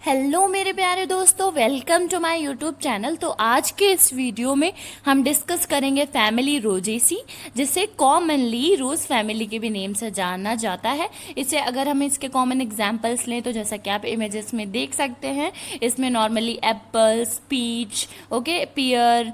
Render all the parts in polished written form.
Hello मेरे प्यारे दोस्तों, welcome to my YouTube channel. तो आज के इस वीडियो में हम डिस्कस करेंगे फैमिली रोजेसी, जिसे कॉमनली रोज फैमिली के भी नेम से जाना जाता है। इसे अगर हम इसके कॉमन एग्जांपल्स लें तो जैसा कि आप इमेजेस में देख सकते हैं, इसमें normally apples, peach, okay, pear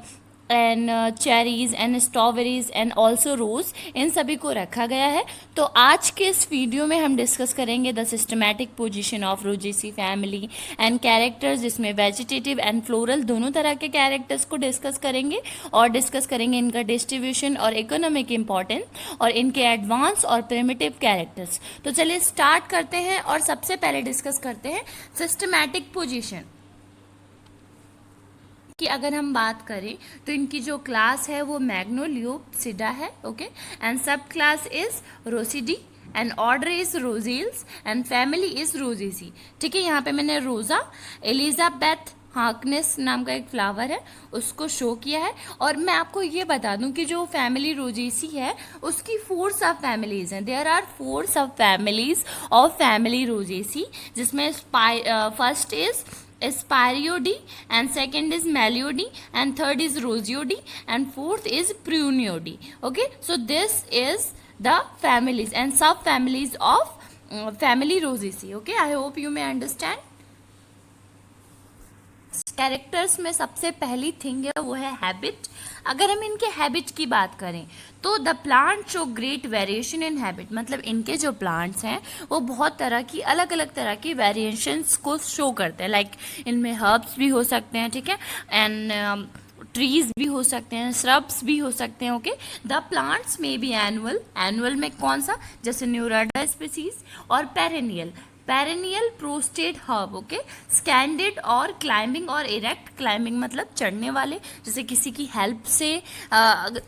and cherries and strawberries and also rose, इन सभी को रखा गया है। तो आज के इस वीडियो में हम डिस्कस करेंगे the systematic position of Rosaceae family and characters, जिसमें वेजिटेटिव एंड फ्लोरल दोनों तरह के कैरेक्टर्स को डिस्कस करेंगे और डिस्कस करेंगे इनका डिस्ट्रीब्यूशन और इकोनॉमिक इंपॉर्टेंस और इनके एडवांस और प्रिमिटिव कैरेक्टर्स। तो चलिए स्टार्ट करते हैं और सबसे पहले डिस्कस करते हैं सिस्टमैटिक पोजीशन कि अगर हम बात करें तो इनकी जो क्लास है वो मैग्नोलियोप्सिडा है, okay, and subclass is Rosidae and order is Rosales and family is Rosaceae. ठीक है, यहाँ पे मैंने रोजा एलिजाबेथ हार्कनेस नाम का एक फ्लावर है उसको शो किया है। और मैं आपको ये बता दूं कि जो फैमिली रोजेसी है उसकी 4 सब फैमिलीज हैं। देयर आर 4 सब फैमिलीज ऑफ फैमिली रोजेसी, जिसमें first is Spiridae and second is Malioidae and third is Rosioidae and fourth is Prunioidae. Okay, so this is the families and sub families of family Rosaceae. Okay, I hope you may understand. Characters में सबसे पहली thing है वो है habit. अगर हम इनके habit की बात करें तो the plant show great variation in habit, मतलब इनके जो प्लांट्स हैं वो बहुत तरह की अलग अलग तरह की वेरिएशंस को शो करते हैं। लाइक इनमें हर्ब्स भी हो सकते हैं, ठीक है, एंड ट्रीज भी हो सकते हैं, श्रब्स भी हो सकते हैं। ओके, द प्लांट्स में बी एनुअल, एनुअल में कौन सा, जैसे न्यूराडा स्पीसीज, और perennial, perennial prostrate herb, okay, scandent और क्लाइंबिंग और इरेक्ट, क्लाइंबिंग मतलब चढ़ने वाले, जैसे किसी की हेल्प से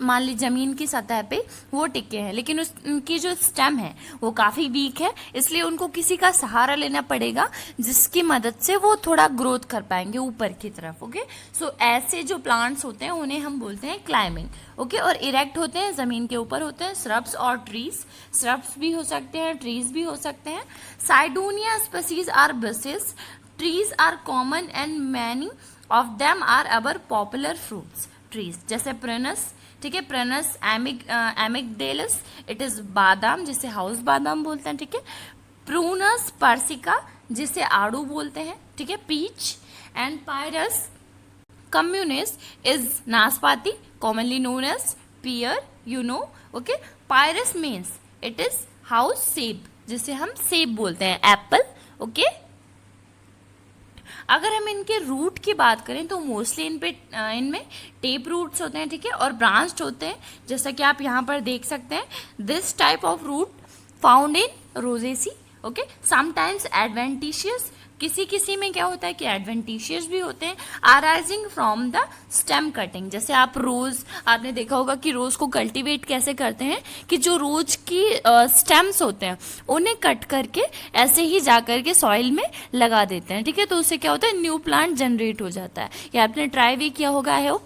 मान ली जमीन की सतह पे वो टिके हैं, लेकिन उनकी जो स्टेम है वो काफ़ी वीक है, इसलिए उनको किसी का सहारा लेना पड़ेगा जिसकी मदद से वो थोड़ा ग्रोथ कर पाएंगे ऊपर की तरफ। ओके, सो ऐसे जो प्लांट्स होते हैं उन्हें हम बोलते हैं क्लाइंबिंग। ओके, और इरेक्ट होते हैं, ज़मीन के ऊपर होते हैं, श्रब्स और ट्रीज, श्रब्स भी हो सकते हैं, ट्रीज भी हो सकते हैं। Cydonia species are bushes, trees are common and many of them are our popular fruits trees, जैसे प्रेनस, ठीक है, प्रेनस एमिगडेलस, इट इज बादाम जिसे हाउस बादाम बोलते हैं, ठीक है, प्रूनस पर्सिका जिसे आड़ू बोलते हैं, ठीक है, पीच, एंड पायरस communis is नाशपाती, commonly known as pear, you know, okay. Pyrus means it is house सेब, जिसे हम सेब बोलते हैं, एप्पल, ओके। अगर हम इनके रूट की बात करें तो मोस्टली इनमें टेप रूट्स होते हैं, ठीक है, और ब्रांच्ड होते हैं, जैसा कि आप यहाँ पर देख सकते हैं। This type of root found in Rosaceae, okay, sometimes adventitious, किसी किसी में क्या होता है कि एडवेंटिशियस भी होते हैं, arising from the stem cutting. जैसे आप रोज, आपने देखा होगा कि रोज को कल्टीवेट कैसे करते हैं कि जो रोज की स्टेम्स होते हैं उन्हें कट करके ऐसे ही जा करके सॉइल में लगा देते हैं, ठीक है, तो उससे क्या होता है, न्यू प्लांट जनरेट हो जाता है। ये आपने ट्राई भी किया होगा है।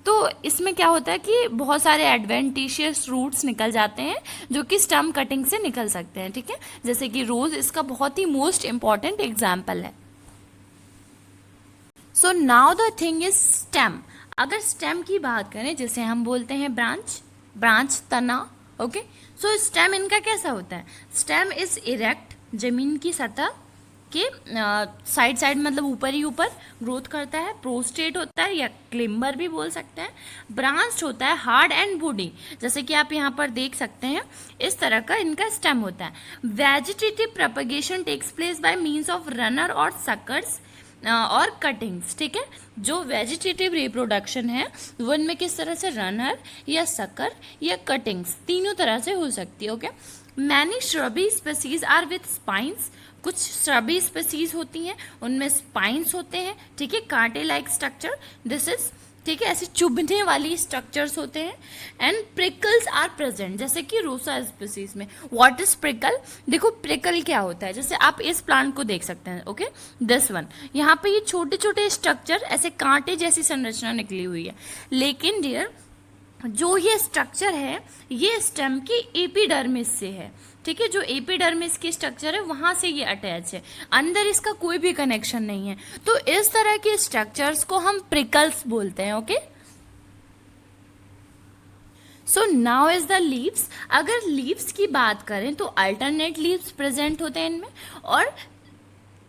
तो इसमें क्या होता है कि बहुत सारे एडवेंटिशियस रूट्स निकल जाते हैं जो कि स्टेम कटिंग से निकल सकते हैं, ठीक है, जैसे कि रोज इसका बहुत ही मोस्ट इंपॉर्टेंट एग्जाम्पल है। So now the thing is stem. अगर स्टेम की बात करें जिसे हम बोलते हैं ब्रांच, ब्रांच तना, ओके, सो स्टेम इनका कैसा होता है, स्टेम इज इरेक्ट, जमीन की सतह के साइड साइड मतलब ऊपर ही ऊपर ग्रोथ करता है, प्रोस्टेट होता है या क्लिम्बर भी बोल सकते हैं, ब्रांच होता है, हार्ड एंड वुडी, जैसे कि आप यहाँ पर देख सकते हैं इस तरह का इनका स्टेम होता है। Vegetative propagation takes place by means of runner और सकर्स और कटिंग्स, ठीक है, जो वेजिटेटिव रिप्रोडक्शन है वो इनमें किस तरह से, रनर या सकर या कटिंग्स, तीनों तरह से हो सकती है। Okay, many shrubby species are with spines, कुछ श्रबी स्पीसीज होती हैं उनमें स्पाइंस होते हैं, ठीक है, कांटे लाइक स्ट्रक्चर, दिस इज, ठीक है, ऐसे चुभने वाली स्ट्रक्चर्स होते हैं। एंड प्रिकल्स आर प्रेजेंट, जैसे कि रोसा स्पीसीज में। व्हाट इज प्रिकल, देखो प्रिकल क्या होता है, जैसे आप इस प्लांट को देख सकते हैं, ओके, दिस वन, यहाँ पे ये छोटे छोटे स्ट्रक्चर ऐसे कांटे जैसी संरचना निकली हुई है, लेकिन डियर जो ये स्ट्रक्चर है ये स्टेम की एपिडर्मिस से है, ठीक है, जो एपिडर्मिस की स्ट्रक्चर है वहां से ये अटैच है, अंदर इसका कोई भी कनेक्शन नहीं है। तो इस तरह के स्ट्रक्चर्स को हम प्रिकल्स बोलते हैं। Okay, so now is the leaves. अगर लीव्स की बात करें तो अल्टरनेट लीव्स प्रेजेंट होते हैं इनमें, और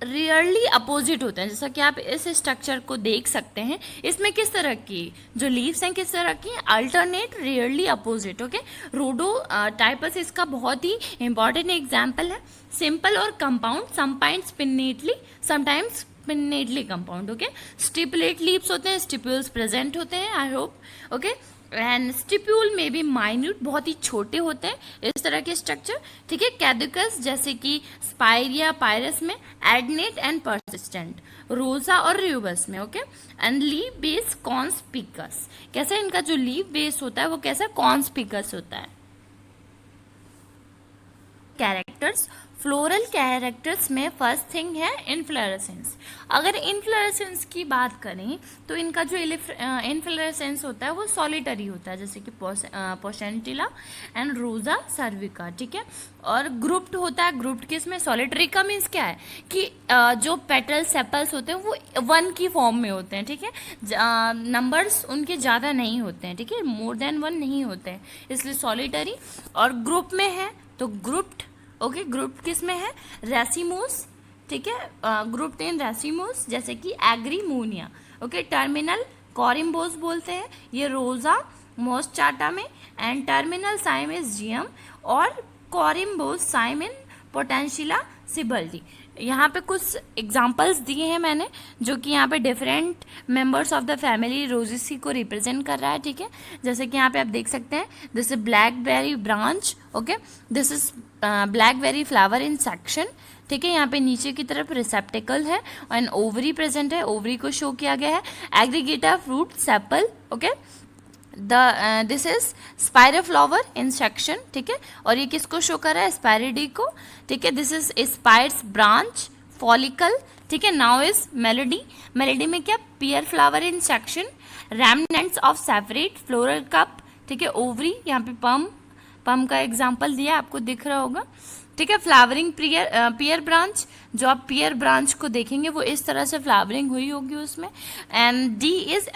रियरली अपोजिट होते हैं। जैसा कि आप इस स्ट्रक्चर को देख सकते हैं, इसमें किस तरह की जो लीव्स हैं किस तरह की, अल्टरनेट, रियरली अपोजिट। ओके, रोडो टाइपस इसका बहुत ही इंपॉर्टेंट एग्जाम्पल है। सिंपल और compound, sometimes pinnately, sometimes pinnately compound. Okay, stipulate leaves होते हैं, स्टिप्यूल्स प्रेजेंट होते हैं, I hope. Okay, and stipule में भी माइन्यूट, बहुत ही छोटे होते हैं इस तरह के स्ट्रक्चर। ठीक है, कैडुकस जैसे कि स्पाइरिया पायरस में, एडनेट एंड परसिस्टेंट, रोजा और रियूबस में। Okay, and leaf base conspicuous, कैसे इनका जो लीव बेस होता है वो कैसा कॉन्स्पिकस होता है। कैरेक्टर्स, फ्लोरल कैरेक्टर्स में फर्स्ट थिंग है इनफ्लोरेसेंस। अगर इनफ्लोरेसेंस की बात करें तो इनका जो इनफ्लोरेसेंस होता है वो सॉलिटरी होता है, जैसे कि पोसेंटिला एंड रोजा सर्विका। ठीक है, और ग्रुप्ड होता है। ग्रुप्ड किस में, सॉलिटरी का मीन्स क्या है कि जो पेटल सेपल्स होते हैं वो वन की फॉर्म में होते हैं। ठीक है, नंबर्स उनके ज़्यादा नहीं होते हैं। ठीक है, मोर देन वन नहीं होते हैं, इसलिए सॉलिटरी। और ग्रुप में है तो ग्रुप्ड। ओके, ग्रुप किस में है, रेसिमोस। ठीक है, ग्रुप्ड इन रेसिमोस, जैसे कि एग्रीमोनिया। ओके, टर्मिनल कॉरिम्बोस बोलते हैं, ये रोजा मोस्टाटा में, एंड टर्मिनल साइम इज जियम, और कॉरिम्बोस साइम इन पोटेंशियला सिबल्डी। यहाँ पे कुछ एग्जाम्पल्स दिए हैं मैंने, जो कि यहाँ पे different members of the family Rosaceae को रिप्रेजेंट कर रहा है। ठीक है, जैसे कि यहाँ पे आप देख सकते हैं, this is blackberry branch. Okay, this is blackberry flower in section. ठीक है, यहाँ पे नीचे की तरफ रिसेप्टिकल है एंड ओवरी प्रेजेंट है, ओवरी को शो किया गया है। Aggregate fruit sepal. Okay, this is Spiraea flower in section. ठीक है, और ये किसको शो कर रहा है, स्पायरिडी को। ठीक है, this is Spiraea branch follicle. ठीक है, नाउ इज मेलोडी। मेलोडी में क्या, pear flower in section, remnants of separate floral cup. ठीक है, ओवरी, यहाँ पे पम का एग्जाम्पल दिया आपको दिख रहा होगा। ठीक है, फ्लावरिंग पियर ब्रांच, जो आप पियर ब्रांच को देखेंगे वो इस तरह से फ्लावरिंग हुई होगी उसमें। And D is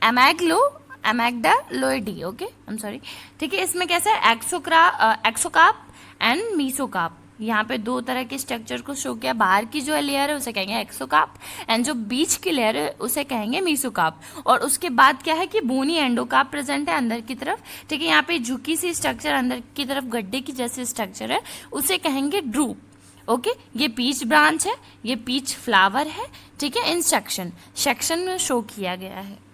Amygdaloideae. Okay, I am sorry. ठीक है, इसमें कैसा है, एक्सोकार्प एंड मीसोकार्प। यहाँ पे दो तरह के स्ट्रक्चर को शो किया। बाहर की जो लेयर है उसे कहेंगे एक्सोकार्प, एंड जो बीच की लेयर है उसे कहेंगे मीसोकार्प। और उसके बाद क्या है कि बोनी एंडोकार्प प्रेजेंट है अंदर की तरफ। ठीक है, यहाँ पे झुकी सी स्ट्रक्चर अंदर की तरफ गड्ढे की जैसे स्ट्रक्चर है, उसे कहेंगे ड्रूप। ओके, ये पीच ब्रांच है, ये पीच फ्लावर है। ठीक है, इन सेक्शन में शो किया गया है।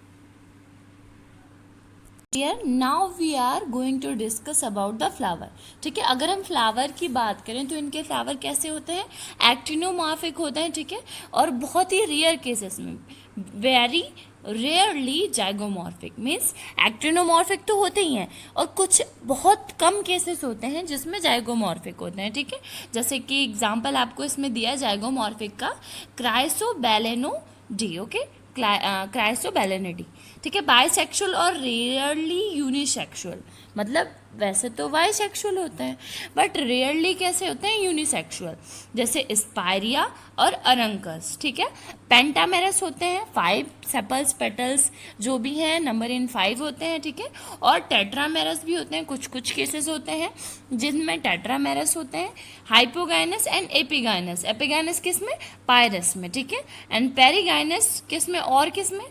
Now we are going to discuss about the flower. ठीक है, अगर हम फ्लावर की बात करें तो इनके फ्लावर कैसे होते हैं, एक्टिनोमॉर्फिक होते हैं। ठीक है, और बहुत ही रेयर केसेस में, very rarely zygomorphic, means actinomorphic तो होते ही हैं और कुछ बहुत कम केसेस होते हैं जिसमें जाइगोमॉर्फिक होते हैं। ठीक है, जैसे कि एग्जांपल आपको इसमें दिया जाइगोमॉर्फिक का, क्राइसोबैलेनोडी। ओके, क्राइसोबैलेनिडी। ठीक है, बाइसेक्सुअल और रेयरली यूनिसेक्सुअल, मतलब वैसे तो बाइसेक्सुअल होते हैं बट रेयरली कैसे होते हैं, यूनिसेक्सुअल, जैसे स्पायरिया और अरंकस। ठीक है, पेंटामेरस होते हैं, 5 सेपल्स पेटल्स जो भी हैं नंबर इन 5 होते हैं। ठीक है, और टेट्रामेरस भी होते हैं, कुछ कुछ केसेस होते हैं जिनमें टेट्रामेरस होते हैं। हाइपोगाइनस एंड एपिगाइनस, एपिगाइनस किस में, पायरस में। ठीक है, एंड पेरिगाइनस किस में, और किस में,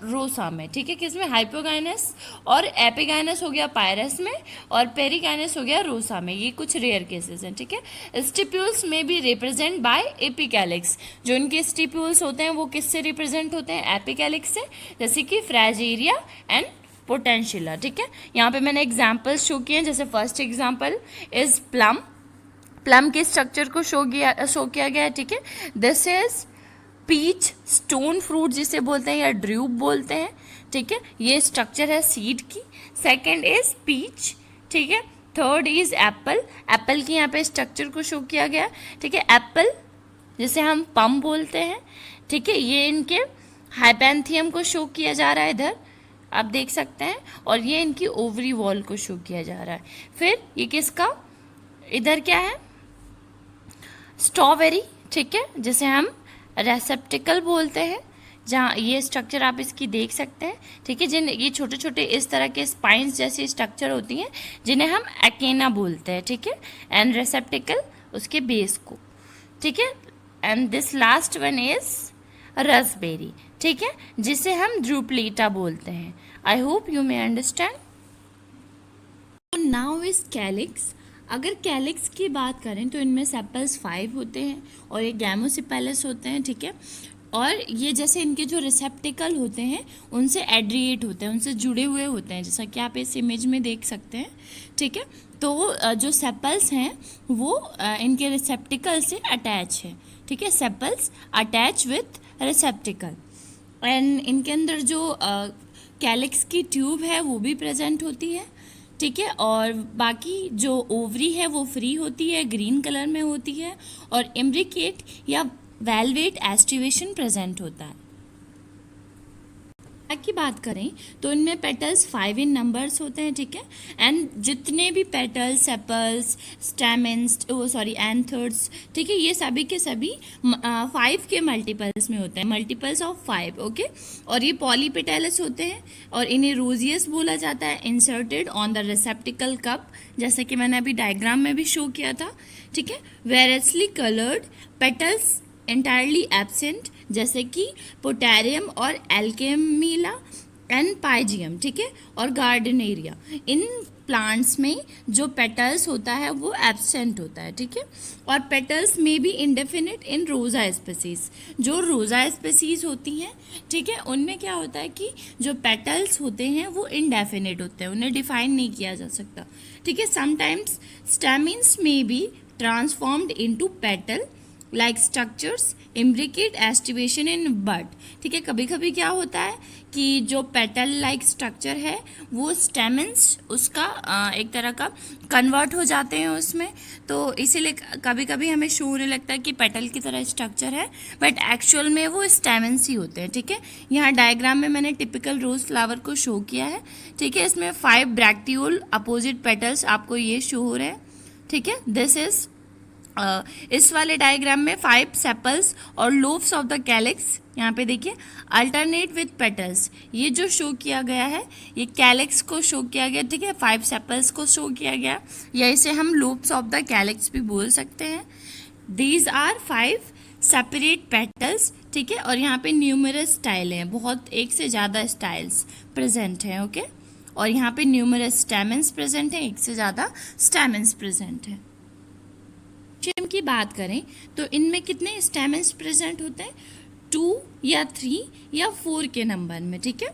रोसा में। ठीक है, किस में, हाइपोगाइनस, और एपिगाइनस हो गया पायरस में, और पेरिगाइनस हो गया रोसा में। ये कुछ रेयर केसेस हैं। ठीक है, स्टिप्यूल्स में भी रिप्रेजेंट बाय एपिकैलिक्स, जो इनके स्टिप्यूल्स होते हैं वो किससे रिप्रेजेंट होते हैं, एपिकैलिक्स से, जैसे कि फ्रैजेरिया एंड पोटेंशियला। ठीक है, यहाँ पे मैंने एग्जाम्पल्स शो किए हैं, जैसे first example is plum. Plum के स्ट्रक्चर को शो किया गया है। ठीक है, this is peach stone fruit जिसे बोलते हैं या ड्रूप बोलते हैं। ठीक है, ये स्ट्रक्चर है सीड की। Second is peach. ठीक है, थर्ड इज एप्पल, एप्पल की यहाँ पे स्ट्रक्चर को शो किया गया। ठीक है, एप्पल जिसे हम पम बोलते हैं। ठीक है, ये इनके हाइपेंथियम को शो किया जा रहा है इधर आप देख सकते हैं, और ये इनकी ओवरी वॉल को शो किया जा रहा है। फिर ये किसका, इधर क्या है, स्ट्रॉबेरी, ठीक है, जिसे हम रेसेप्टिकल बोलते हैं, जहाँ ये स्ट्रक्चर आप इसकी देख सकते हैं, ठीक है, जिन ये छोटे छोटे इस तरह के स्पाइंस जैसी स्ट्रक्चर होती हैं जिन्हें हम एकेना बोलते हैं, ठीक है, एंड रेसेप्टिकल उसके बेस को, ठीक है, and this last one is raspberry, ठीक है, जिसे हम ड्रूप्लीटा बोलते हैं। I hope you may understand. Now is calyx. अगर कैलिक्स की बात करें तो इनमें सेपल्स 5 होते हैं और ये गैमोसिपेलस होते हैं, ठीक है, और ये जैसे इनके जो रिसेप्टिकल होते हैं उनसे एड्रिएट होते हैं, उनसे जुड़े हुए होते हैं, जैसा कि आप इस इमेज में देख सकते हैं, ठीक है। तो जो सेपल्स हैं वो इनके रिसेप्टिकल से अटैच है, ठीक है, सेपल्स अटैच विथ रिसेप्टिकल, एंड इनके अंदर जो कैलिक्स की ट्यूब है वो भी प्रेजेंट होती है, ठीक है, और बाकी जो ओवरी है वो फ्री होती है, ग्रीन कलर में होती है, और इम्ब्रिकेट या वेलवेट एस्टिवेशन प्रेजेंट होता है। की बात करें तो इनमें पेटल्स 5 इन नंबर्स होते हैं, ठीक है, एंड जितने भी पेटल्स, सेपल्स, स्टैमेंस, एंथर्स, ठीक है, ये सभी के सभी 5 के मल्टीपल्स में होते हैं, मल्टीपल्स ऑफ 5, ओके, और ये पॉलीपेटल्स होते हैं और इन्हें रोजियस बोला जाता है, इंसर्टेड ऑन द रिसेप्टिकल कप, जैसे कि मैंने अभी डायग्राम में भी शो किया था, ठीक है, variously coloured petals entirely absent, जैसे कि पोटेरियम और एल्केमिला एंड पाइजियम, ठीक है, और गार्डनेरिया। इन प्लांट्स में जो पेटल्स होता है वो एब्सेंट होता है, ठीक है, और पेटल्स में भी इंडेफिनिट इन रोजा स्पेसीज। जो रोजा स्पेसीज होती हैं, ठीक है, उनमें क्या होता है कि जो पेटल्स होते हैं वो इंडेफिनिट होते हैं, उन्हें डिफाइन नहीं किया जा सकता, ठीक है। समटाइम्स स्टैमिन्स में be transformed into petal like structures imbricate aestivation in bud, ठीक है, कभी कभी क्या होता है कि जो पेटल लाइक स्ट्रक्चर है वो स्टेमेंस उसका एक तरह का कन्वर्ट हो जाते हैं उसमें, तो इसीलिए कभी कभी हमें शो होने लगता है कि पेटल की तरह स्ट्रक्चर है, बट एक्चुअल में वो स्टेमेंस ही होते हैं, ठीक है। यहाँ डायग्राम में मैंने टिपिकल रोज फ्लावर को शो किया है, ठीक है, इसमें 5 ब्रैक्टियोल अपोजिट पेटल्स आपको ये शो हो रहे हैं, ठीक है। दिस इज इस वाले डायग्राम में 5 सेपल्स और लोब्स ऑफ द कैलिक्स, यहाँ पे देखिए, अल्टरनेट विथ पेटल्स, ये जो शो किया गया है ये कैलिक्स को शो किया गया, ठीक है, 5 सेपल्स को शो किया गया, या इसे हम लोब्स ऑफ द कैलिक्स भी बोल सकते हैं। दीज आर 5 सेपरेट पेटल्स, ठीक है, और यहाँ पे न्यूमरस स्टाइल हैं, बहुत एक से ज़्यादा स्टाइल्स प्रेजेंट हैं, ओके, और यहाँ पे न्यूमरस स्टैमेंस प्रेजेंट हैं, एक से ज़्यादा स्टैमेंस प्रेजेंट हैं। की बात करें तो इनमें कितने स्टैमेंस प्रेजेंट होते हैं, 2 या 3 या 4 के नंबर में, ठीक है।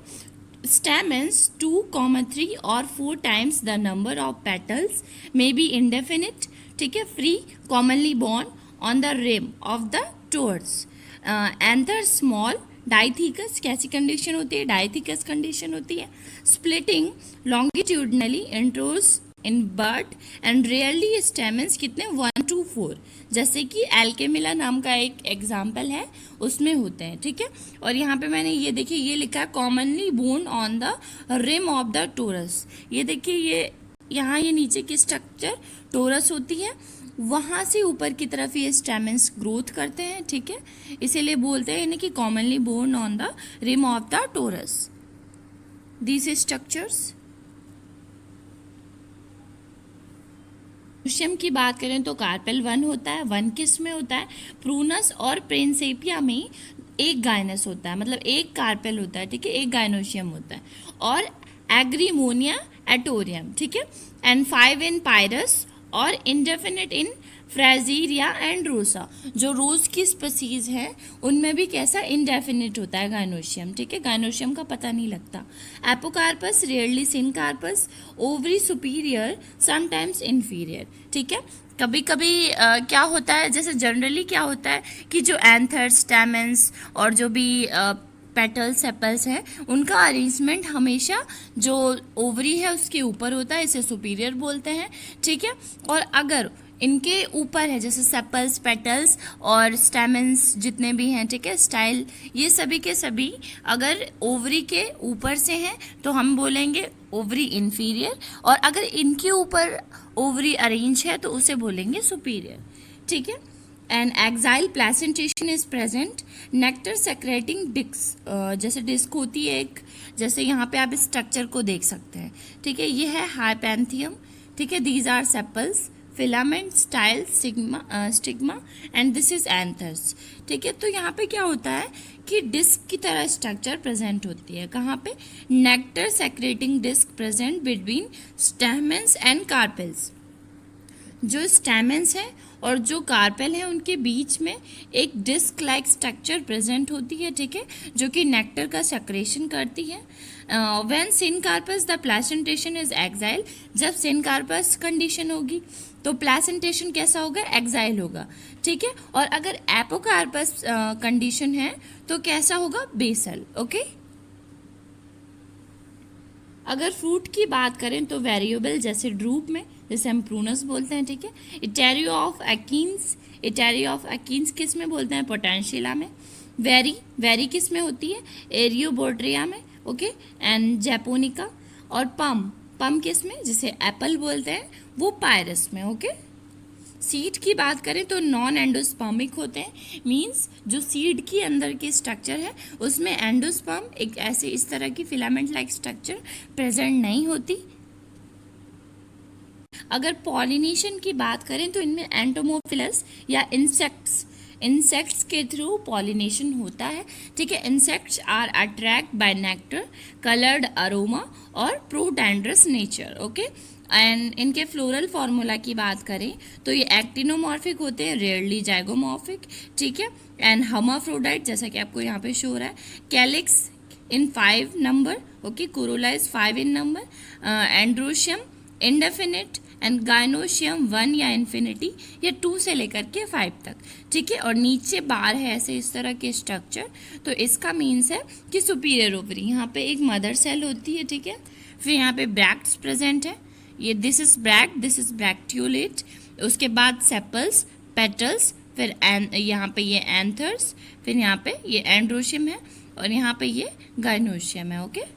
स्टैमेंस 2, 3 और 4 times the number of petals may be indefinite, ठीक है, free, commonly borne on the rim of the torus, anther small, dithecous कैसी कंडीशन होती है, डाइथिकस कंडीशन होती है, splitting longitudinally introrse in bud and rarely stamens कितने 1 to 4, जैसे कि एल्केमिला नाम का एक एग्जाम्पल है उसमें होते हैं, ठीक है। और यहाँ पे मैंने ये देखिए ये लिखा है commonly borne on the rim of the torus, ये देखिए ये यहाँ ये नीचे की स्ट्रक्चर टोरस होती है, वहाँ से ऊपर की तरफ ये स्टेमेंस ग्रोथ करते हैं, ठीक है, इसीलिए बोलते हैं इन्हें कि commonly borne on the rim of the torus. These structures. म्यूशियम की बात करें तो कार्पेल 1 होता है, 1 किस में होता है, प्रूनस और प्रिंसेपिया में एक गाइनस होता है, मतलब एक कार्पेल होता है, ठीक है, एक गाइनोशियम होता है, और एग्रीमोनिया एटोरियम, ठीक है, एंड 5 इन पायरस और इंडेफिनिट इन फ्रेजीरिया एंड रोसा। जो रोज की स्पीसीज है उनमें भी कैसा इंडेफिनिट होता है गाइनोशियम, ठीक है, गाइनोशियम का पता नहीं लगता। Apocarpous rarely syncarpous, ovary superior sometimes inferior, ठीक है। कभी कभी क्या होता है, जैसे जनरली क्या होता है कि जो एंथर्स, स्टैमेंस और जो भी पेटल्स, सेपल्स हैं उनका अरेंजमेंट हमेशा जो ओवरी है उसके ऊपर होता है, इसे सुपीरियर बोलते हैं, ठीक है। और अगर इनके ऊपर है, जैसे सेपल्स, पेटल्स और स्टेमन्स जितने भी हैं, ठीक है, स्टाइल, ये सभी के सभी अगर ओवरी के ऊपर से हैं तो हम बोलेंगे ओवरी इंफीरियर, और अगर इनके ऊपर ओवरी अरेंज है तो उसे बोलेंगे सुपीरियर, ठीक है। An axile placentation is present, nectar secreting disc, जैसे डिस्क होती है एक, जैसे यहाँ पे आप इस स्ट्रक्चर को देख सकते हैं, ठीक है, ये है हाइपेंथियम, ठीक है, these are sepals, filament, style, stigma and this is anthers, ठीक है। तो यहाँ पे क्या होता है कि डिस्क की तरह स्ट्रक्चर प्रेजेंट होती है, कहाँ पे, nectar secreting disc present between stamens and carpels, जो स्टेमेंस हैं और जो कार्पेल है उनके बीच में एक डिस्क लाइक स्ट्रक्चर प्रेजेंट होती है, ठीक है, जो कि नेक्टर का सेक्रेशन करती है। When syncarpous the placentation is axile, जब सिनकार्पस कंडीशन होगी तो प्लेसेंटेशन कैसा होगा, एक्साइल होगा, ठीक है। और अगर एपोकार्पस कंडीशन है तो कैसा होगा, बेसल, ओके। अगर फ्रूट की बात करें तो वेरिएबल जैसे ड्रूप में, जैसे हम प्रूनस बोलते हैं, ठीक है, इटेरियो ऑफ एकीन्स, इटेरियो ऑफ एकीन्स किस में बोलते हैं, पोटेंशियला में, वेरी किस में होती है, एरियोबोट्रिया में, ओके, एंड जैपोनिका, और पम किस में, जिसे एप्पल बोलते हैं, वो पायरस में, ओके। सीड की बात करें तो नॉन एंडोस्पर्मिक होते हैं, मींस जो सीड की अंदर की स्ट्रक्चर है उसमें एंडोस्पर्म एक ऐसे इस तरह की फिलामेंट लाइक स्ट्रक्चर प्रेजेंट नहीं होती। अगर पॉलिनेशन की बात करें तो इनमें एंटोमोफिलस या इंसेक्ट्स के थ्रू पॉलिनेशन होता है, ठीक है। Insects are attract by nectar, coloured aroma और प्रोटेंड्रस नेचर, ओके। एंड इनके फ्लोरल फार्मूला की बात करें तो ये एक्टिनोमॉर्फिक होते हैं, रेयरली जाइगोमॉर्फिक, ठीक है, एंड हर्माफ्रोडाइट, जैसा कि आपको यहाँ पे शो हो रहा है, calyx in 5 number, okay, Corolla is 5 in number, androecium indefinite and gynoecium 1 या इन्फिनिटी, या 2 से लेकर के 5 तक, ठीक है। और नीचे बार है ऐसे इस तरह के स्ट्रक्चर, तो इसका मीन्स है कि सुपीरियर ओवरी, यहाँ पे एक मदर सेल होती है, ठीक है, फिर यहाँ पे ब्रैक्ट्स प्रेजेंट है, ये दिस इज ब्रैक्ट्यूलेट, उसके बाद सेपल्स, पेटल्स, फिर यहाँ पे ये एंथर्स, फिर यहाँ पे ये एंड्रोशियम है और यहाँ पे ये गाइनोशियम है, ओके।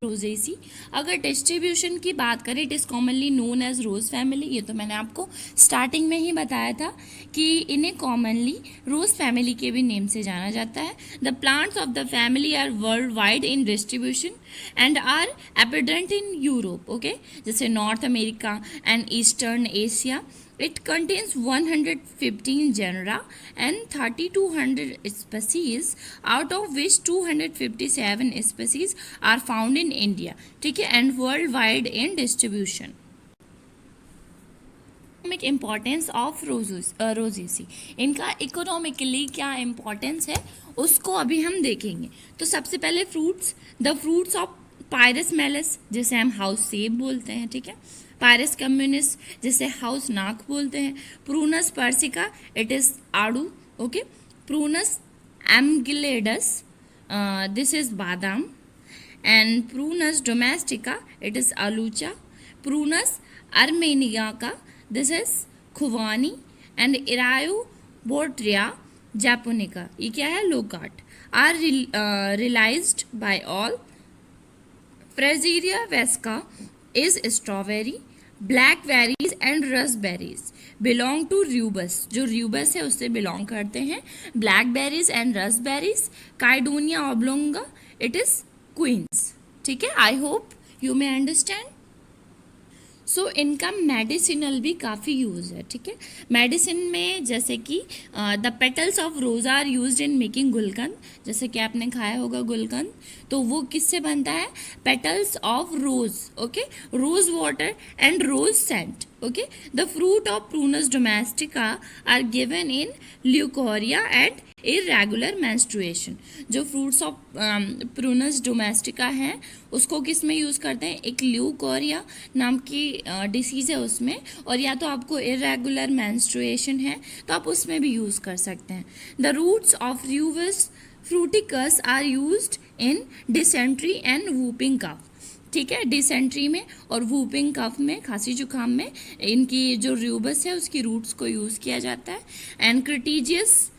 रोजेसी, अगर डिस्ट्रीब्यूशन की बात करें, it is commonly known as rose family, ये तो मैंने आपको स्टार्टिंग में ही बताया था कि इन्हें कॉमनली रोज फैमिली के भी नेम से जाना जाता है। The plants of the family are worldwide in distribution and are evident in Europe, okay, जैसे North America and Eastern Asia. It contains 115 genera and 3200 species, out of which 257 species are found in India, ठीक है, and worldwide in distribution. Economic importance of Rosaceae, इनका economically क्या importance है उसको अभी हम देखेंगे। तो सबसे पहले fruits, the fruits of Pyrus malus, जिसे हम हाउस सेब बोलते हैं, ठीक है, पायरस कम्युनिस, जिसे हाउस नाक बोलते हैं, prunus persica, it is aadu, okay, prunus amygdalus, this is badam, and prunus domestica, it is alucha, prunus armeniaca का, this is khubani, and eriobotrya japonica, ये क्या है, loquat, are realized by all. Fragaria vesca is strawberry, blackberries and raspberries belong to rubus, जो rubus है उससे belong करते हैं, blackberries and raspberries, Caidonia oblonga, it is queens, ठीक है। I hope you may understand. सो इनका मेडिसिनल भी काफ़ी यूज़ है, ठीक है। मेडिसिन में जैसे कि the petals of rose are used in making gulkand, जैसे कि आपने खाया होगा गुलकंद, तो वो किससे बनता है, petals of rose, okay, rose water and rose scent, okay. The fruit of Prunus domestica are given in leucorrhoea and irregular menstruation. जो फ्रूट्स ऑफ प्रूनस डोमेस्टिका हैं उसको किस में यूज़ करते हैं, एक ल्यूकोरिया नाम की डिसीज़ है उसमें, और या तो आपको इरेगुलर मेंस्ट्रुएशन है तो आप उसमें भी यूज़ कर सकते हैं। The roots of Rubus fruticosus are used in dysentery and whooping cough. ठीक है, डिसेंट्री में और वूपिंग कफ में, खांसी जुकाम में इनकी जो रूबस है उसकी रूट्स को यूज़ किया जाता है। एंड क्रिटीजियस,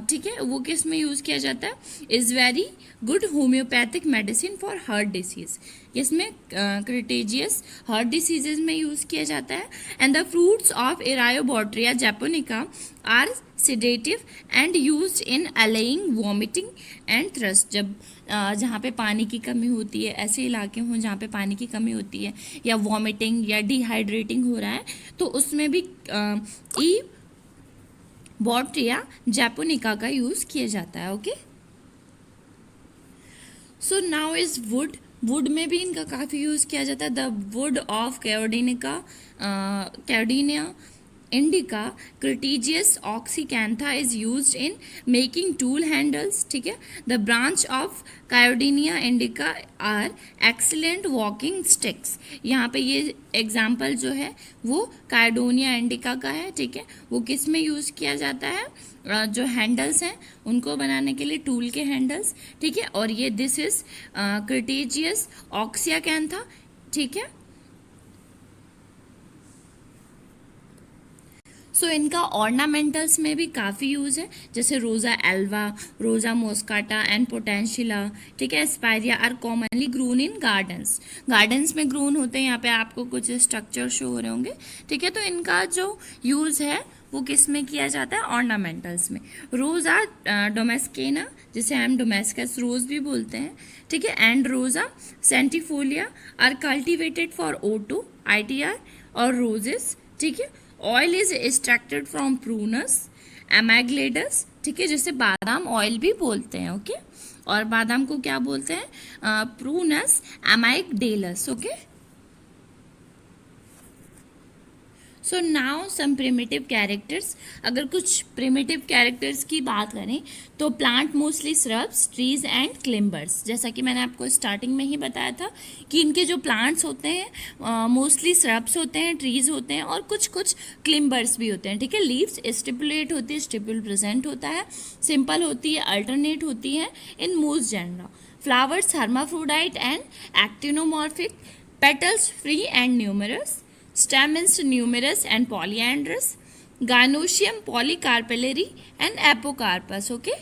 ठीक है, वो किस में यूज़ किया जाता है, is very good homeopathic medicine for heart disease, इसमें क्रिटेजियस हार्ट डिसीजेज में यूज़ किया जाता है। And the fruits of Eriobotrya japonica are sedative and used in allaying vomiting and thirst, जब जहाँ पे पानी की कमी होती है, ऐसे इलाके हों जहाँ पे पानी की कमी होती है या वॉमिटिंग या डिहाइड्रेटिंग हो रहा है, तो उसमें भी ई बॉट्रिया जैपोनिका का यूज़ किया जाता है। Okay, so now is wood, wood में भी इनका काफ़ी यूज़ किया जाता है। The wood of Cydonia indica Crataegus oxyacantha is used in making tool handles, ठीक है। The branch of Cydonia indica are excellent walking sticks, यहाँ पे ये एग्जाम्पल जो है वो कायोडोनिया इंडिका का है, ठीक है। वो किस में यूज़ किया जाता है, जो हैंडल्स हैं उनको बनाने के लिए, टूल के हैंडल्स, ठीक है। और ये दिस इज क्रिटीजियस ऑक्सीकैंथा, ठीक है। सो इनका ऑर्नामेंटल्स में भी काफ़ी यूज़ है, जैसे रोज़ा एल्वा, रोज़ा मोस्काटा एंड पोटेंशियला, ठीक है। Spiraea are commonly grown in gardens, gardens में ग्रोन होते हैं। यहाँ पे आपको कुछ स्ट्रक्चर शो हो रहे होंगे, ठीक है। तो इनका जो यूज़ है वो किस में किया जाता है, ऑर्नामेंटल्स में। रोज़ा डोमेस्केना, जिसे हम डोमेस्कस रोज़ भी बोलते हैं, ठीक है। And Rosa centifolia are cultivated for O2 ITR और रोजेस, ठीक है। Oil is extracted from Prunus amygdalus, ठीक है, जिसे बादाम ऑयल भी बोलते हैं। ओके, और बादाम को क्या बोलते हैं, Prunus amygdalus. Okay, so now some primitive characters. अगर कुछ प्रिमिटिव कैरेक्टर्स की बात करें तो plant mostly shrubs, trees and climbers, जैसा कि मैंने आपको स्टार्टिंग में ही बताया था कि इनके जो प्लांट्स होते हैं मोस्टली श्रब्स होते हैं, ट्रीज होते हैं और कुछ कुछ क्लिम्बर्स भी होते हैं, ठीक है। लीव्स स्टिपुलेट होती है, स्टिपुल प्रेजेंट होता है, सिंपल होती है, अल्टरनेट होती है in most genera. Flowers hermaphrodite and actinomorphic, petals free and numerous, stamens numerous and polyandrous, gynoecium polycarpellary and apocarpus। okay,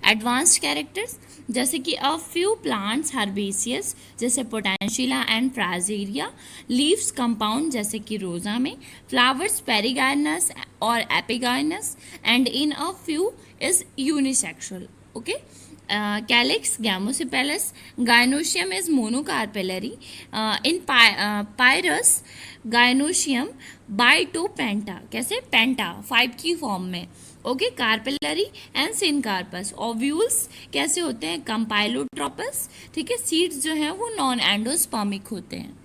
advanced characters जैसे कि अ फ्यू प्लांट्स हर्बेसियस, जैसे Potentilla and Fragaria, leaves compound जैसे कि Rosa में, flowers perigynous और epigynous, and in a few is unisexual. Okay, calyx gamosepalous, gynoecium is monocarpellary, in Pyrus gynoecium bi to penta, कैसे, penta 5 की form में। Okay, carpellary and syncarpous. Ovules कैसे होते हैं, कंपाइलोट्रोपस, ठीक है। सीड्स जो हैं वो नॉन एंडोस्पर्मिक होते हैं।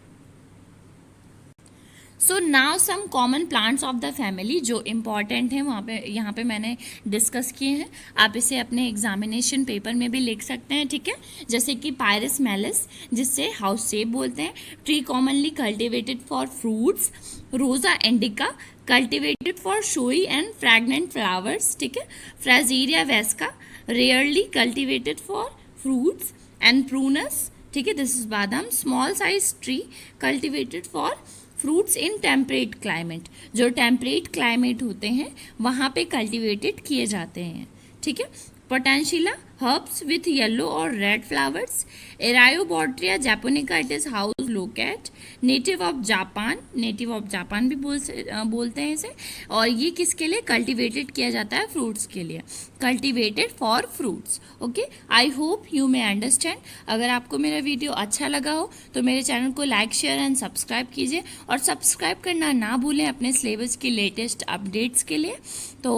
So now some common plants of the family जो इम्पॉर्टेंट हैं वहाँ पे, यहाँ पे मैंने डिस्कस किए हैं। आप इसे अपने एग्जामिनेशन पेपर में भी लिख सकते हैं, ठीक है। जैसे कि पायरस मैलिस, जिससे हाउस सेब बोलते हैं, tree commonly cultivated for fruits, Rosa indica cultivated for showy and fragrant flowers, ठीक है। Fragaria vesca rarely cultivated for fruits, and Prunus, ठीक है, दिस इज बादाम, small size tree cultivated for fruits in temperate climate, जो temperate climate होते हैं वहाँ पे कल्टिवेटेड किए जाते हैं, ठीक है। पोटेंशियला हर्ब्स विथ येलो और red flowers, Eriobotrya japonica it is हाउस loquat, native of Japan, native of Japan भी बोलते हैं इसे, और ये किसके लिए कल्टिवेटेड किया जाता है, फ्रूट्स के लिए, cultivated for fruits. Okay, I hope you may understand. अगर आपको मेरा वीडियो अच्छा लगा हो तो मेरे चैनल को लाइक, शेयर एंड सब्सक्राइब कीजिए, और सब्सक्राइब करना ना भूलें अपने सिलेबस की लेटेस्ट अपडेट्स के लिए। तो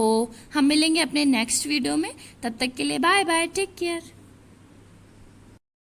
हम मिलेंगे अपने नेक्स्ट वीडियो में, तब तक के लिए बाय बाय, टेक केयर।